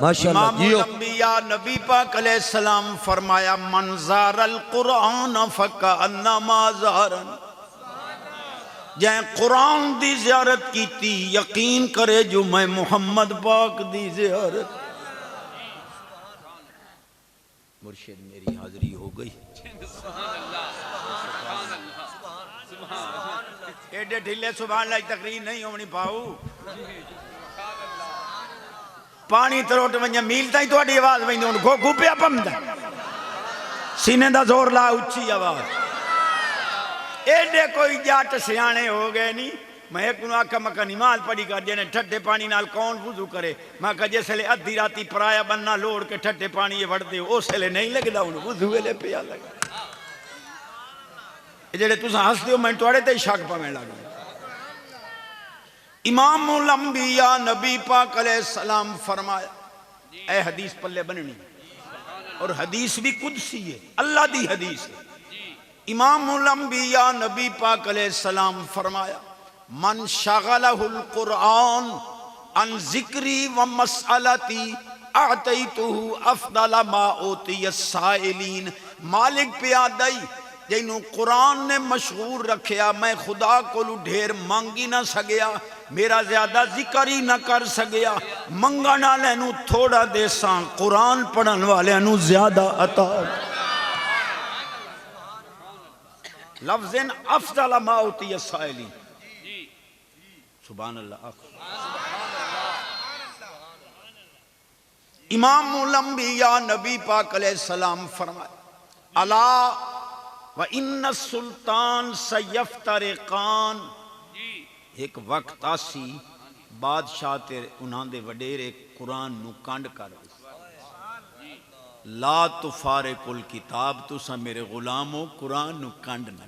ماشاءاللہ امام الانبیاء نبی پاک علیہ السلام فرمایا من زار القرآن فکأنما زارن، جائیں قرآن دی زیارت کی تھی یقین کرے جو میں محمد پاک دی زیارت۔ مرشد میری حاضری ہو گئی، ایڈے ڈھلے سبحان اللہ تقریر نہیں ہونی پاؤ، پانی تروٹ ونجا میل تائیں تو اڈی آواز ویندا ہن گو پیا پمدا سینے دا زور لا اچھی آواز۔ ایڈے کوئی جٹ سیانے ہو گئے نہیں، میں ایک نو آکھا مکہ نماز پڑھی کر جنے ٹھٹے پانی نال کون وضو کرے، میں کہا جسے لے ادھی راتی پرایا بننا لوڑ کے ٹھٹے پانی یہ وڑ دے اس لے نہیں لگدا ہن وضو لے پیا لگا۔ جڑے تساں ہس دیو میں تواڈے تے شک پویں لگ۔ امام الانبیاء نبی پاک علیہ السلام فرمایا، اے حدیث پلے بننی اور حدیث بھی قدسی ہے، اللہ دی حدیث ہے۔ امام الانبیاء نبی پاک علیہ السلام فرمایا من شغلہ القرآن عن ذکری و مسئلتی اعطیتہ افضل ما اوتی السائلین۔ مالک پیادائی جنہوں قرآن نے مشغور رکھیا، میں خدا کو ڈھیر مانگی نہ سگیا، میرا زیادہ ذکر ہی نہ کر سگیا، منگانا لینو تھوڑا دے ساں قرآن پڑھن والے نو زیادہ عطا۔ لفظ افضل ما اوتی السائلین، سبحان اللہ۔ امام الانبیاء نبی پاک علیہ السلام فرمائے الا وَإِنَّ السُّلْطَانَ سَيَفْتَرِقَانِ، ایک وقت آسی بادشاہ تیرے انہاں دے وڈیرے قرآن نو کانڈ کر لا تفارق الکتاب، تسا میرے غلاموں قرآن نو کانڈ نہ